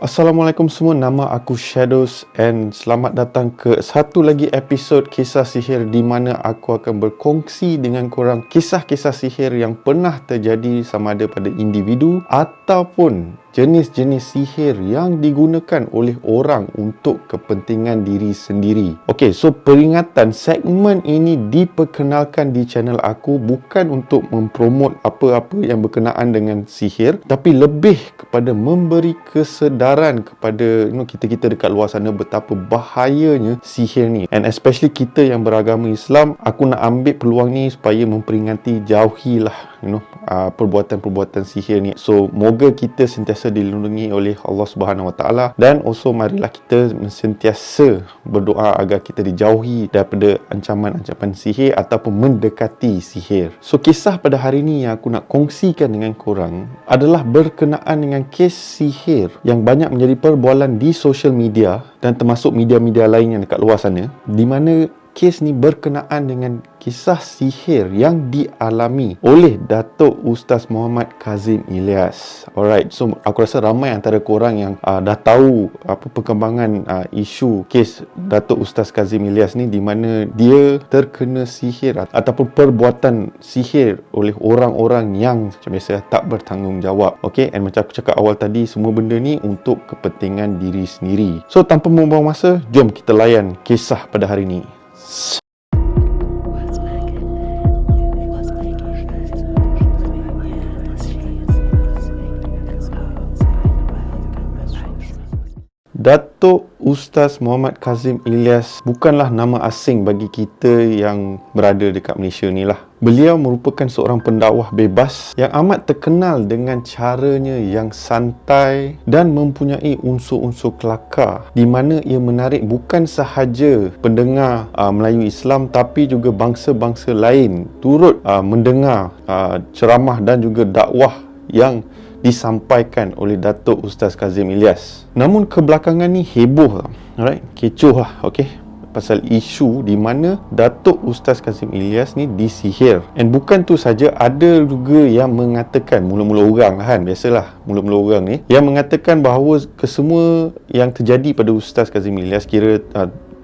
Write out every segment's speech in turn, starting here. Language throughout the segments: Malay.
Assalamualaikum semua, nama aku Shadows and selamat datang ke satu lagi episod kisah sihir di mana aku akan berkongsi dengan korang kisah-kisah sihir yang pernah terjadi sama ada pada individu ataupun jenis-jenis sihir yang digunakan oleh orang untuk kepentingan diri sendiri. Okey, so peringatan, segmen ini diperkenalkan di channel aku bukan untuk mempromot apa-apa yang berkenaan dengan sihir, tapi lebih kepada memberi kesedaran kepada kita-kita dekat luar sana betapa bahayanya sihir ni. And especially kita yang beragama Islam, aku nak ambil peluang ni supaya memperingati, jauhilah perbuatan-perbuatan sihir ni. So moga kita sentiasa dilindungi oleh Allah Subhanahu Wa Taala, dan also marilah kita sentiasa berdoa agar kita dijauhi daripada ancaman-ancaman sihir ataupun mendekati sihir. So kisah pada hari ni yang aku nak kongsikan dengan korang adalah berkenaan dengan kes sihir yang banyak menjadi perbualan di social media dan termasuk media-media lain yang dekat luar sana, di mana kes ni berkenaan dengan kisah sihir yang dialami oleh Datuk Ustaz Muhammad Kazim Ilyas. Alright, so aku rasa ramai antara korang yang dah tahu apa perkembangan isu kes Datuk Ustaz Kazim Ilyas ni, di mana dia terkena sihir ataupun perbuatan sihir oleh orang-orang yang macam biasa tak bertanggungjawab. Okay, and macam aku cakap awal tadi, semua benda ni untuk kepentingan diri sendiri. So tanpa membuang masa, jom kita layan kisah pada hari ni. Datuk Ustaz Muhammad Kazim Ilyas bukanlah nama asing bagi kita yang berada dekat Malaysia ni lah. Beliau merupakan seorang pendakwah bebas yang amat terkenal dengan caranya yang santai dan mempunyai unsur-unsur kelakar, di mana ia menarik bukan sahaja pendengar Melayu Islam tapi juga bangsa-bangsa lain turut mendengar ceramah dan juga dakwah yang disampaikan oleh Datuk Ustaz Kazim Ilyas. Namun kebelakangan ni heboh, alright, kecoh lah, okey, pasal isu di mana Datuk Ustaz Kazim Ilyas ni disihir. And bukan tu saja, ada juga yang mengatakan, mula-mula orang lah kan, biasalah mula-mula orang ni, yang mengatakan bahawa kesemua yang terjadi pada Ustaz Kazim Ilyas, kira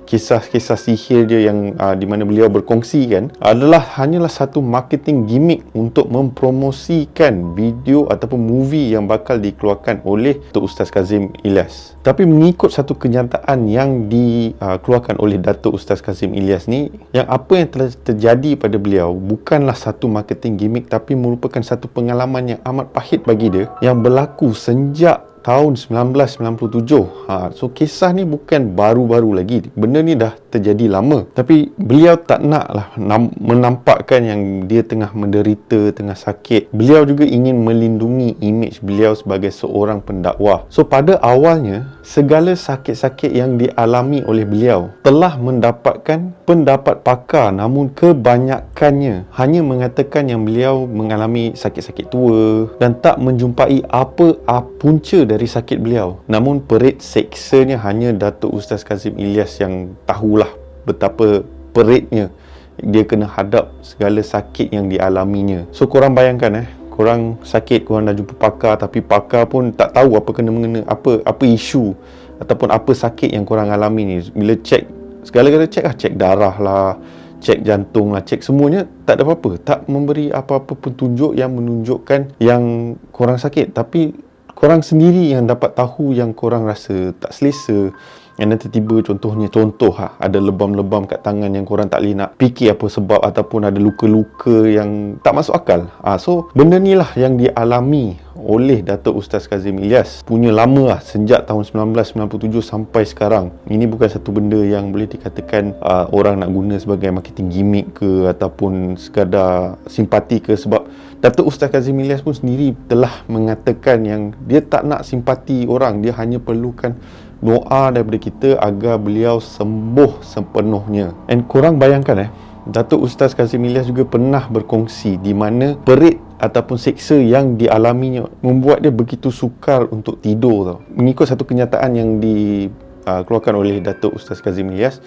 kisah-kisah sihir dia yang di mana beliau berkongsi kan, adalah hanyalah satu marketing gimmick untuk mempromosikan video ataupun movie yang bakal dikeluarkan oleh Datuk Ustaz Kazim Ilyas. Tapi mengikut satu kenyataan yang dikeluarkan oleh Datuk Ustaz Kazim Ilyas ni, yang apa yang telah terjadi pada beliau bukanlah satu marketing gimmick tapi merupakan satu pengalaman yang amat pahit bagi dia yang berlaku sejak tahun 1997. So kisah ni bukan baru-baru lagi. Benda ni dah terjadi lama. Tapi beliau tak naklah menampakkan yang dia tengah menderita, tengah sakit. Beliau juga ingin melindungi imej beliau sebagai seorang pendakwah. So pada awalnya, segala sakit-sakit yang dialami oleh beliau telah mendapatkan pendapat pakar, namun kebanyakannya hanya mengatakan yang beliau mengalami sakit-sakit tua dan tak menjumpai apa punca dari sakit beliau. Namun perit seksanya hanya Datuk Ustaz Kazim Ilyas yang tahulah betapa peritnya dia kena hadap segala sakit yang dialaminya. So korang bayangkan korang sakit, korang dah jumpa pakar, tapi pakar pun tak tahu apa kena mengena, apa isu ataupun apa sakit yang korang alami ni. Bila cek, segala-gala cek lah, cek darah lah, cek jantung lah, cek semuanya, tak ada apa-apa, tak memberi apa-apa petunjuk yang menunjukkan yang korang sakit. Tapi korang sendiri yang dapat tahu yang korang rasa tak selesa. Yang nanti tiba contoh ada lebam-lebam kat tangan yang korang tak boleh nak fikir apa sebab, ataupun ada luka-luka yang tak masuk akal. So benda ni lah yang dialami oleh Datuk Ustaz Kazim Ilyas. Punya lama lah, sejak tahun 1997 sampai sekarang. Ini bukan satu benda yang boleh dikatakan orang nak guna sebagai marketing gimmick ke ataupun sekadar simpati ke, sebab Datuk Ustaz Kazim Ilyas pun sendiri telah mengatakan yang dia tak nak simpati orang, dia hanya perlukan doa daripada kita agar beliau sembuh sepenuhnya. And korang bayangkan Datuk Ustaz Kazim Ilyas juga pernah berkongsi di mana perit ataupun seksa yang dialaminya membuat dia begitu sukar untuk tidur tau. Mengikut satu kenyataan yang dikeluarkan oleh Datuk Ustaz Kazim Ilyas,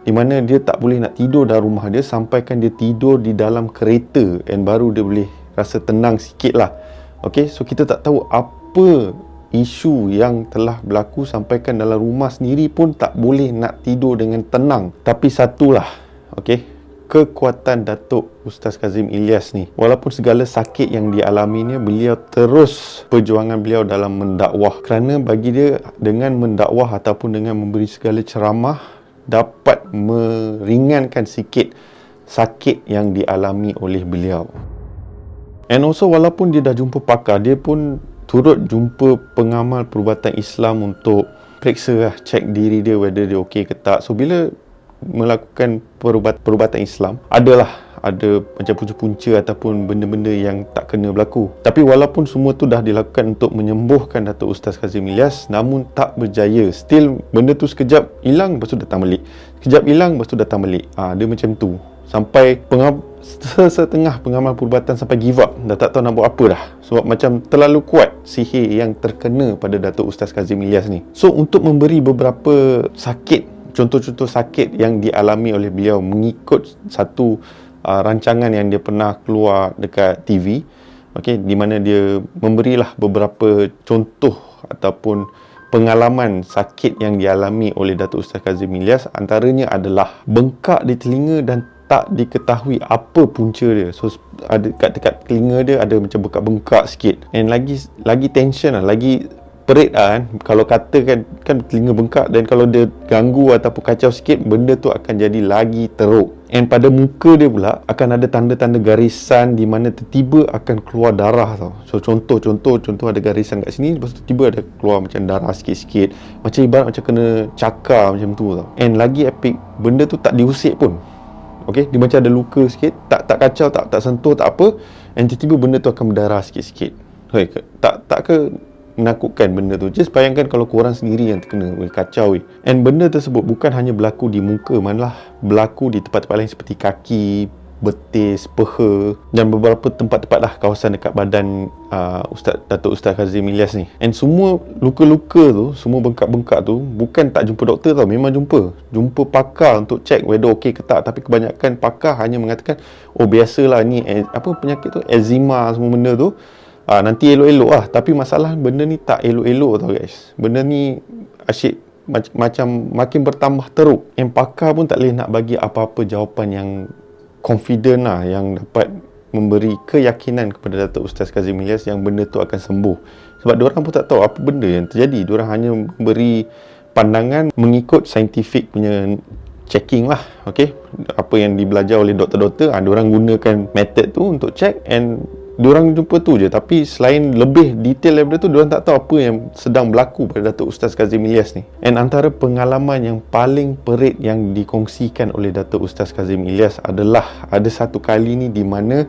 di mana dia tak boleh nak tidur dalam rumah dia sampaikan dia tidur di dalam kereta, and baru dia boleh rasa tenang sikit lah. Okay, so kita tak tahu apa isu yang telah berlaku sampaikan dalam rumah sendiri pun tak boleh nak tidur dengan tenang. Tapi satulah, okey, kekuatan Datuk Ustaz Kazim Ilyas ni, walaupun segala sakit yang dialaminya, beliau terus perjuangan beliau dalam mendakwah, kerana bagi dia dengan mendakwah ataupun dengan memberi segala ceramah dapat meringankan sikit sakit yang dialami oleh beliau. And also, walaupun dia dah jumpa pakar, dia pun turut jumpa pengamal perubatan Islam untuk periksa cek diri dia whether dia okey ke tak. So bila melakukan perubatan Islam, ada macam punca-punca ataupun benda-benda yang tak kena berlaku. Tapi walaupun semua tu dah dilakukan untuk menyembuhkan Datuk Ustaz Kazim Ilyas, namun tak berjaya. Still benda tu sekejap hilang, lepas tu datang balik, sekejap hilang, lepas tu datang balik. Dia macam tu sampai setengah pengamal perubatan sampai give up, dah tak tahu nak buat apa dah, sebab macam terlalu kuat sihir yang terkena pada Datuk Ustaz Kazim Ilyas ni. So untuk memberi beberapa contoh-contoh sakit yang dialami oleh beliau mengikut satu rancangan yang dia pernah keluar dekat TV, okey, di mana dia memberilah beberapa contoh ataupun pengalaman sakit yang dialami oleh Datuk Ustaz Kazim Ilyas. Antaranya adalah bengkak di telinga dan tak diketahui apa punca dia. So ada dekat telinga dia ada macam bengkak-bengkak sikit, and lagi tension lah, lagi perit kan. Kalau katakan kan telinga bengkak, dan kalau dia ganggu ataupun kacau sikit, benda tu akan jadi lagi teruk. And pada muka dia pula akan ada tanda-tanda garisan di mana tiba-tiba akan keluar darah tau. So contoh ada garisan kat sini, lepas tu tiba ada keluar macam darah sikit-sikit, macam ibarat macam kena cakar macam tu tau. And lagi epic, benda tu tak diusik pun. Okey, dia macam ada luka sikit, tak kacau, tak sentuh, tak apa, and tiba-tiba benda tu akan berdarah sikit-sikit. Tak ke menakutkan benda tu? Just bayangkan kalau korang sendiri yang terkena, kacau. And benda tersebut bukan hanya berlaku di muka, malah berlaku di tempat-tempat lain seperti kaki, betis, peha, dan beberapa tempat-tempat lah kawasan dekat badan Datuk Ustaz Kazim Ilyas ni. And semua luka-luka tu, semua bengkak-bengkak tu, bukan tak jumpa doktor tau, memang jumpa pakar untuk check whether okey ke tak. Tapi kebanyakan pakar hanya mengatakan, oh biasalah ni penyakit tu, eczema, semua benda tu, nanti elok-elok lah. Tapi masalah benda ni tak elok-elok tau guys. Benda ni asyik macam makin bertambah teruk. Yang pakar pun tak boleh nak bagi apa-apa jawapan yang confident lah, yang dapat memberi keyakinan kepada Datuk Ustaz Kazim Ilyas yang benda tu akan sembuh. Sebab diorang pun tak tahu apa benda yang terjadi. Diorang hanya beri pandangan mengikut scientific punya checking lah. Okay, apa yang dibelajar oleh doktor-doktor, diorang gunakan method tu untuk check, and diorang jumpa tu je. Tapi selain lebih detail daripada tu, diorang tak tahu apa yang sedang berlaku pada Datuk Ustaz Kazim Ilyas ni. And antara pengalaman yang paling perit yang dikongsikan oleh Datuk Ustaz Kazim Ilyas adalah ada satu kali ni di mana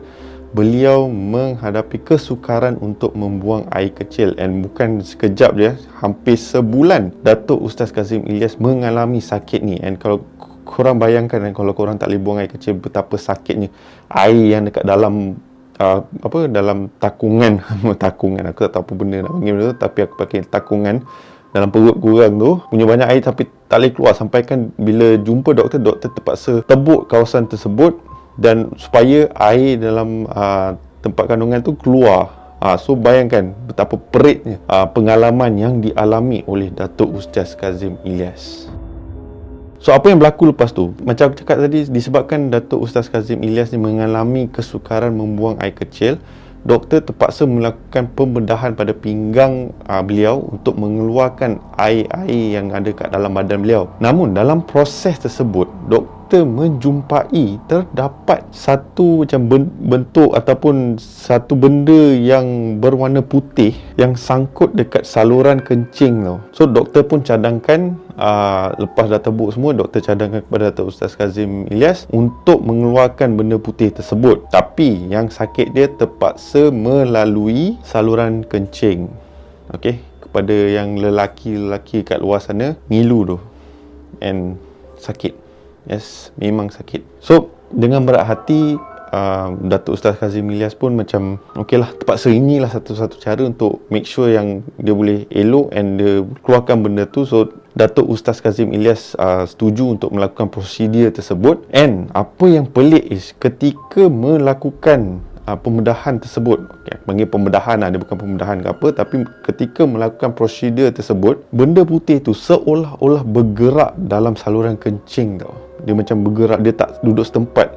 beliau menghadapi kesukaran untuk membuang air kecil, and bukan sekejap je, hampir sebulan Datuk Ustaz Kazim Ilyas mengalami sakit ni. And kalau korang bayangkan, kalau korang tak boleh buang air kecil, betapa sakitnya air yang dekat dalam dalam takungan aku tak tahu apa benda nak panggil benda tu, tapi aku pakai takungan dalam perut korang tu, punya banyak air tapi tak boleh keluar. Sampai kan bila jumpa doktor terpaksa tebuk kawasan tersebut dan supaya air dalam tempat kandungan tu keluar. So bayangkan betapa peritnya pengalaman yang dialami oleh Datuk Ustaz Kazim Ilyas. So apa yang berlaku lepas tu? Macam aku cakap tadi, disebabkan Datuk Ustaz Kazim Ilyas ni mengalami kesukaran membuang air kecil, doktor terpaksa melakukan pembedahan pada pinggang beliau untuk mengeluarkan air-air yang ada kat dalam badan beliau. Namun dalam proses tersebut, doktor menjumpai terdapat satu macam bentuk ataupun satu benda yang berwarna putih yang sangkut dekat saluran kencing tau. So doktor pun cadangkan, lepas dah tebuk semua, doktor cadangkan kepada Datuk Ustaz Kazim Ilyas untuk mengeluarkan benda putih tersebut. Tapi yang sakit dia terpaksa melalui saluran kencing. Okey, kepada yang lelaki-lelaki kat luar sana, ngilu tu, and sakit. Yes, memang sakit. So dengan berat hati, Datuk Ustaz Kazim Ilyas pun macam okeylah, terpaksa inilah satu-satu cara untuk make sure yang dia boleh elok and dia keluarkan benda tu. So Datuk Ustaz Kazim Ilyas setuju untuk melakukan prosedur tersebut. And apa yang pelik is, ketika melakukan pembedahan tersebut. Okay, panggil pembedahan lah, dia bukan pembedahan ke apa, tapi ketika melakukan prosedur tersebut, benda putih tu seolah-olah bergerak dalam saluran kencing tau. Dia macam bergerak, dia tak duduk setempat.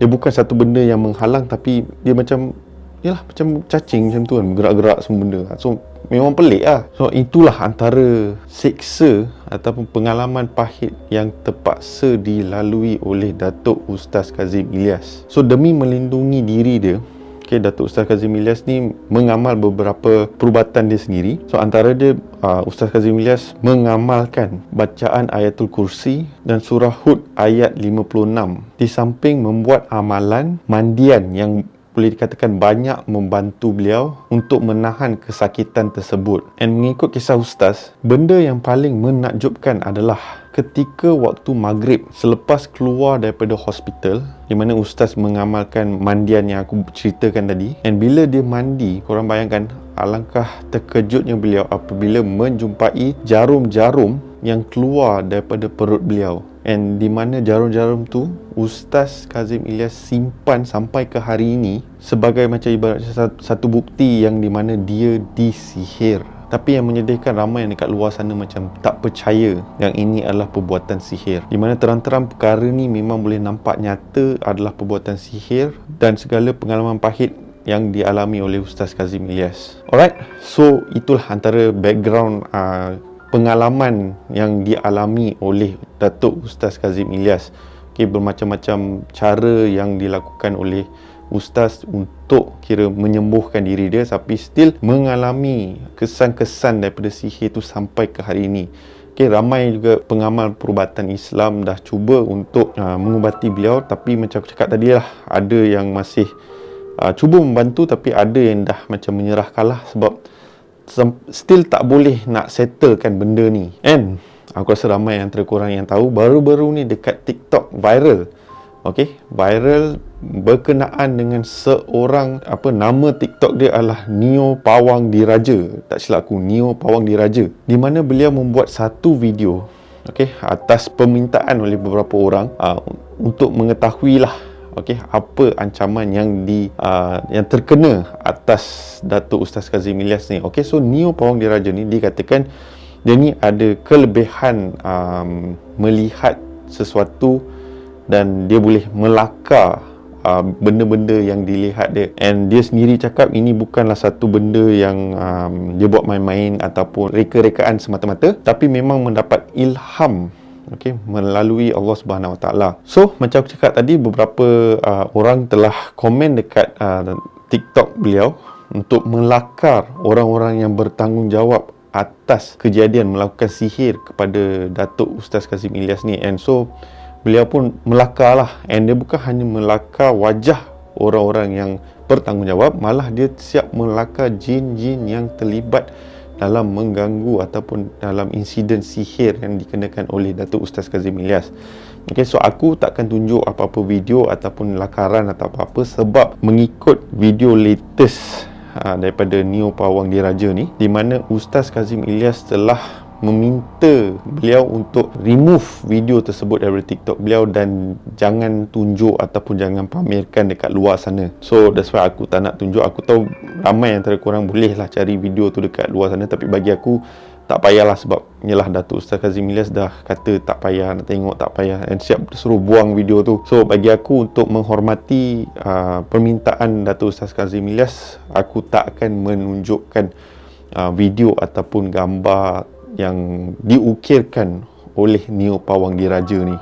Dia bukan satu benda yang menghalang, tapi dia macam, yalah, macam cacing macam tu kan, bergerak-gerak semua benda. So memang pelik lah. So itulah antara seksa ataupun pengalaman pahit yang terpaksa dilalui oleh Datuk Ustaz Kazim Ilyas. So demi melindungi diri dia, okay, Datuk Ustaz Kazim Ilyas ni mengamal beberapa perubatan dia sendiri. So antara dia, Ustaz Kazim Ilyas mengamalkan bacaan Ayatul Kursi dan surah Hud ayat 56. Di samping membuat amalan mandian yang boleh dikatakan banyak membantu beliau untuk menahan kesakitan tersebut. And mengikut kisah Ustaz, benda yang paling menakjubkan adalah ketika waktu maghrib selepas keluar daripada hospital, di mana Ustaz mengamalkan mandian yang aku ceritakan tadi, and bila dia mandi, korang bayangkan alangkah terkejutnya beliau apabila menjumpai jarum-jarum yang keluar daripada perut beliau. And di mana jarum-jarum tu Ustaz Kazim Ilyas simpan sampai ke hari ini sebagai macam ibarat satu bukti yang di mana dia disihir. Tapi yang menyedihkan, ramai yang dekat luar sana macam tak percaya yang ini adalah perbuatan sihir, di mana terang-terang perkara ni memang boleh nampak nyata adalah perbuatan sihir dan segala pengalaman pahit yang dialami oleh Ustaz Kazim Ilyas. Alright, so itulah antara background pengalaman yang dialami oleh Datuk Ustaz Kazim Ilyas. Okay, bermacam-macam cara yang dilakukan oleh Ustaz untuk kira menyembuhkan diri dia, tapi still mengalami kesan-kesan daripada sihir tu sampai ke hari ini. Okay, ramai juga pengamal perubatan Islam dah cuba untuk mengubati beliau, tapi macam aku cakap tadi lah, ada yang masih cuba membantu, tapi ada yang dah macam menyerah kalah sebab still tak boleh nak settlekan benda ni. And aku rasa ramai antara korang yang tahu, baru-baru ni dekat TikTok viral. Okay, viral berkenaan dengan seorang, nama TikTok dia adalah Neo Pawang Diraja. Tak silap aku, Neo Pawang Diraja, di mana beliau membuat satu video, okay, atas permintaan oleh beberapa orang untuk mengetahui lah, okay, apa ancaman yang yang terkena atas Datuk Ustaz Kazim Ilyas ni. Okay, so Neo Pawang Diraja ni dikatakan dia ni ada kelebihan melihat sesuatu dan dia boleh melakar benda-benda yang dilihat dia. And dia sendiri cakap ini bukanlah satu benda yang dia buat main-main ataupun reka-rekaan semata-mata, tapi memang mendapat ilham, okay, melalui Allah Subhanahu Wa Taala. So macam aku cakap tadi, beberapa orang telah komen dekat TikTok beliau untuk melakar orang-orang yang bertanggungjawab atas kejadian melakukan sihir kepada Datuk Ustaz Kazim Ilyas ni. And so beliau pun melakar lah, and dia bukan hanya melakar wajah orang-orang yang bertanggungjawab, malah dia siap melakar jin-jin yang terlibat dalam mengganggu ataupun dalam insiden sihir yang dikenakan oleh Datuk Ustaz Kazim Ilyas. Okay, so aku takkan tunjuk apa-apa video ataupun lakaran atau apa-apa, sebab mengikut video latest daripada Neo Pawang Diraja ni, di mana Ustaz Kazim Ilyas telah meminta beliau untuk remove video tersebut dari TikTok beliau dan jangan tunjuk ataupun jangan pamerkan dekat luar sana. So that's why aku tak nak tunjuk. Aku tahu ramai antara korang boleh lah cari video tu dekat luar sana, tapi bagi aku tak payahlah, sebab yalah, Datuk Ustaz Kazim Ilyas dah kata tak payah nak tengok, tak payah, dan siap suruh buang video tu. So bagi aku, untuk menghormati permintaan Datuk Ustaz Kazim Ilyas, aku tak akan menunjukkan video ataupun gambar yang diukirkan oleh Neo Pawang Diraja ni.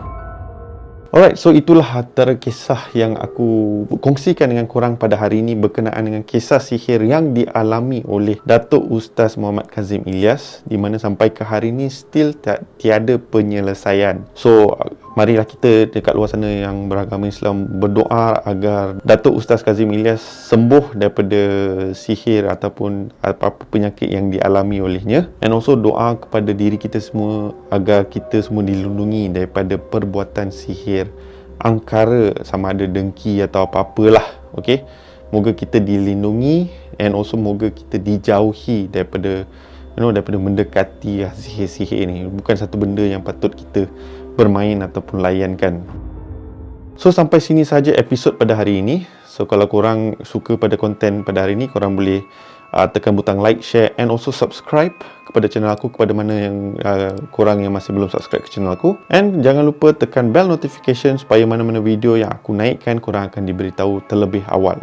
Alright, so itulah antara kisah yang aku kongsikan dengan korang pada hari ini berkenaan dengan kisah sihir yang dialami oleh Datuk Ustaz Muhammad Kazim Ilyas, di mana sampai ke hari ini still tiada penyelesaian. So marilah kita dekat luar sana yang beragama Islam berdoa agar Datuk Ustaz Kazim Ilyas sembuh daripada sihir ataupun apa-apa penyakit yang dialami olehnya, and also doa kepada diri kita semua agar kita semua dilindungi daripada perbuatan sihir angkara, sama ada dengki atau apa-apalah. Okay, moga kita dilindungi, and also moga kita dijauhi daripada daripada mendekati sihir-sihir ni. Bukan satu benda yang patut kita bermain ataupun layankan. So sampai sini saja episod pada hari ini. So kalau korang suka pada konten pada hari ini, korang boleh tekan butang like, share and also subscribe kepada channel aku, kepada mana yang korang yang masih belum subscribe ke channel aku. And jangan lupa tekan bell notification supaya mana-mana video yang aku naikkan korang akan diberitahu terlebih awal.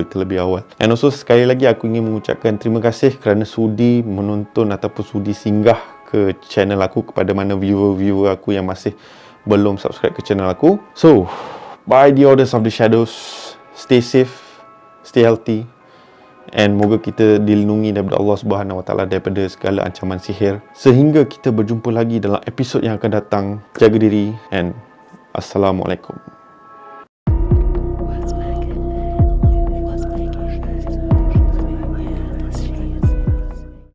Terlebih awal. And also sekali lagi aku ingin mengucapkan terima kasih kerana sudi menonton ataupun sudi singgah ke channel aku, kepada mana viewer-viewer aku yang masih belum subscribe ke channel aku. So, by the orders of the shadows, stay safe, stay healthy, and moga kita dilindungi daripada Allah Subhanahu Wa Taala daripada segala ancaman sihir. Sehingga kita berjumpa lagi dalam episod yang akan datang. Jaga diri and Assalamualaikum.